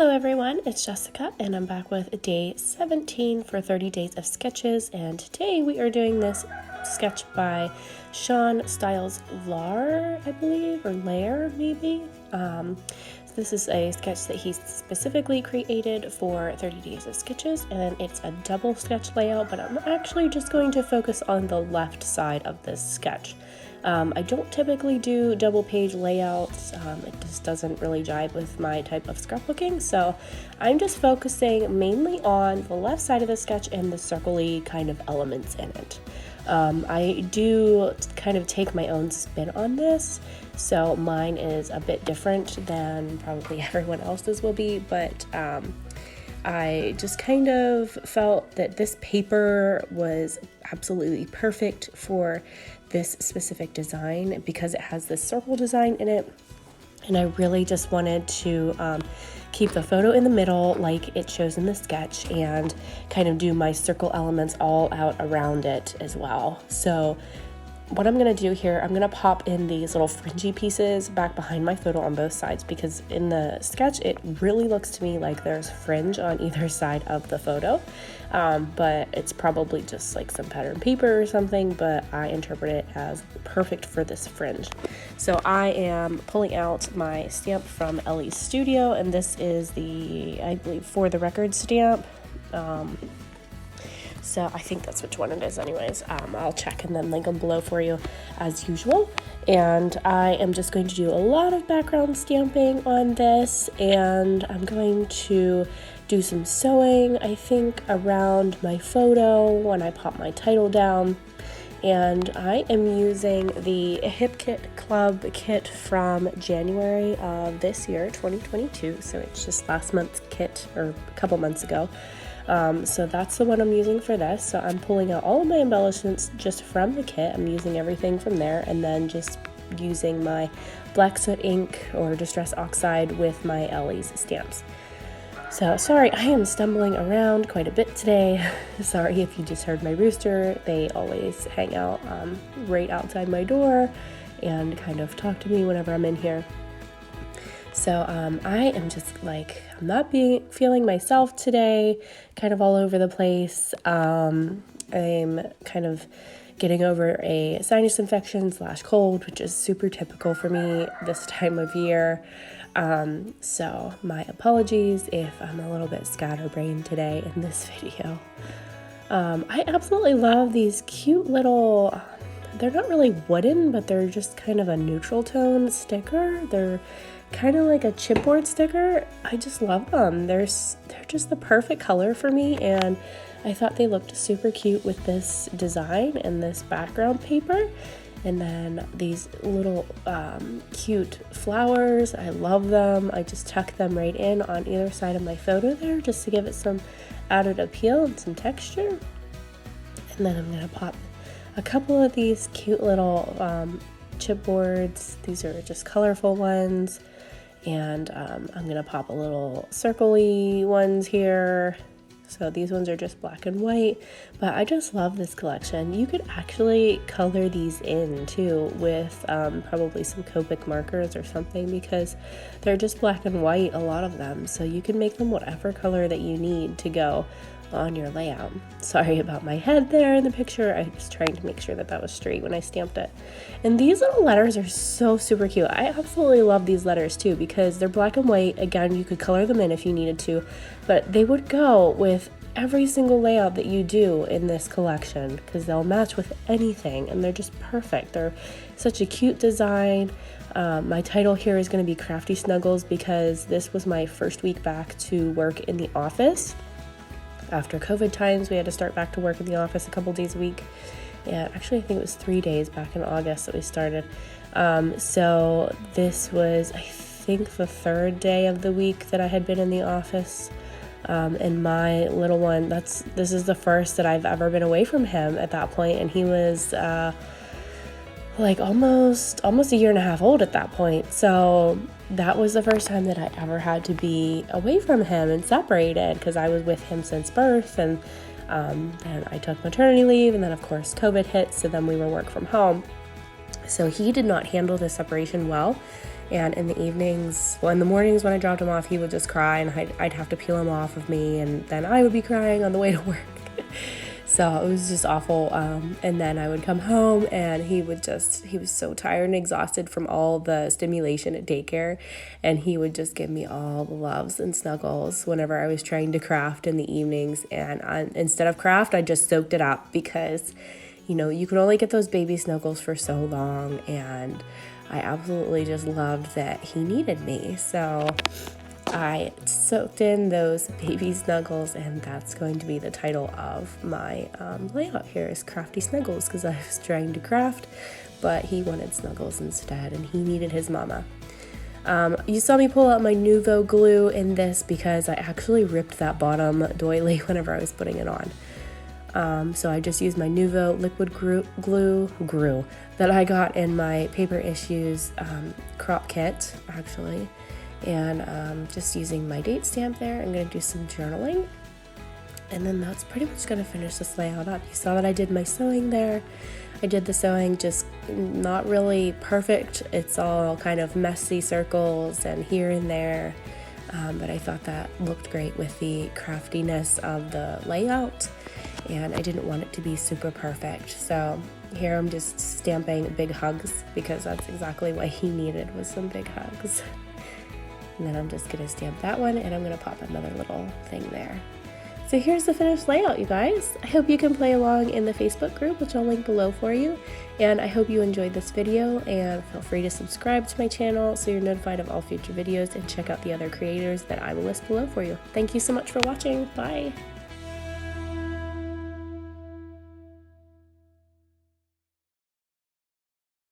Hello everyone, it's Jessica and I'm back with day 17 for 30 days of sketches, and today we are doing this sketch by Sean Styles Lar, I believe, or Lair maybe. This is a sketch that he specifically created for 30 days of sketches, and it's a double sketch layout, but I'm actually just going to focus on the left side of this sketch. I don't typically do double page layouts. It just doesn't really jive with my type of scrapbooking, so I'm just focusing mainly on the left side of the sketch and the circle-y kind of elements in it. I do kind of take my own spin on this, so mine is a bit different than probably everyone else's will be, but I just kind of felt that this paper was absolutely perfect for this specific design because it has this circle design in it, and I really just wanted to keep the photo in the middle like it shows in the sketch and kind of do my circle elements all out around it as well. So what I'm going to do here, I'm going to pop in these little fringy pieces back behind my photo on both sides, because in the sketch it really looks to me like there's fringe on either side of the photo, but it's probably just like some pattern paper or something, but I interpret it as perfect for this fringe. So I am pulling out my stamp from Elle's studio, and this is the, I believe, For the Record stamp. So I think that's which one it is anyways. I'll check and then link them below for you as usual. And I am just going to do a lot of background stamping on this, and I'm going to do some sewing, I think, around my photo when I pop my title down. And I am using the Hip Kit Club kit from January of this year, 2022. So it's just last month's kit, or a couple months ago. So that's the one I'm using for this. So I'm pulling out all of my embellishments just from the kit. I'm using everything from there, and then just using my black soot ink or distress oxide with my Elle's stamps. So sorry, I am stumbling around quite a bit today. Sorry if you just heard my rooster. They always hang out right outside my door and kind of talk to me whenever I'm in here. So I am just like, I'm not feeling myself today, kind of all over the place. I'm kind of getting over a sinus infection / cold, which is super typical for me this time of year. So my apologies if I'm a little bit scatterbrained today in this video. I absolutely love these cute little, they're not really wooden, but they're just kind of a neutral tone sticker. They're kind of like a chipboard sticker. I just love them. They're just the perfect color for me, and I thought they looked super cute with this design and this background paper. And then these little cute flowers, I love them. I just tuck them right in on either side of my photo there just to give it some added appeal and some texture. And then I'm gonna pop a couple of these cute little chipboards. These are just colorful ones. And I'm gonna pop a little circle-y ones here. So these ones are just black and white, but I just love this collection. You could actually color these in too with probably some Copic markers or something, because they're just black and white, a lot of them. So you can make them whatever color that you need to go on your layout. Sorry about my head there in the picture. I was trying to make sure that that was straight when I stamped it. And these little letters are so super cute. I absolutely love these letters too, because they're black and white. Again, you could color them in if you needed to, but they would go with every single layout that you do in this collection because they'll match with anything, and they're just perfect. They're such a cute design. My title here is going to be Crafty Snuggles because this was my first week back to work in the office. After COVID times, we had to start back to work in the office a couple days a week. Yeah, actually, I think it was 3 days back in August that we started. So this was, I think, the third day of the week that I had been in the office. And my little one, this is the first that I've ever been away from him at that point, and he was like almost a year and a half old at that point. So that was the first time that I ever had to be away from him and separated, because I was with him since birth, and then I took maternity leave, and then of course COVID hit, so then we were work from home. So he did not handle the separation well, And in the evenings, well, in the mornings when I dropped him off, he would just cry, and I'd have to peel him off of me, and then I would be crying on the way to work. So it was just awful. And then I would come home, and he was so tired and exhausted from all the stimulation at daycare, and he would just give me all the loves and snuggles whenever I was trying to craft in the evenings. And instead of craft, I just soaked it up, because you can only get those baby snuggles for so long, and I absolutely just loved that he needed me. So I soaked in those baby snuggles, and that's going to be the title of my layout here, is Crafty Snuggles, because I was trying to craft, but he wanted snuggles instead, and he needed his mama. You saw me pull out my Nuvo glue in this because I actually ripped that bottom doily whenever I was putting it on. So I just used my Nuvo liquid glue that I got in my Paper Issues crop kit, actually. And just using my date stamp there. I'm going to do some journaling. And then that's pretty much going to finish this layout up. You saw that I did my sewing there. I did the sewing just not really perfect. It's all kind of messy circles and here and there. But I thought that looked great with the craftiness of the layout. And I didn't want it to be super perfect. So here I'm just stamping big hugs, because that's exactly what he needed, was some big hugs. And then I'm just going to stamp that one, and I'm going to pop another little thing there. So here's the finished layout, you guys. I hope you can play along in the Facebook group, which I'll link below for you. And I hope you enjoyed this video, and feel free to subscribe to my channel so you're notified of all future videos, and check out the other creators that I will list below for you. Thank you so much for watching. Bye.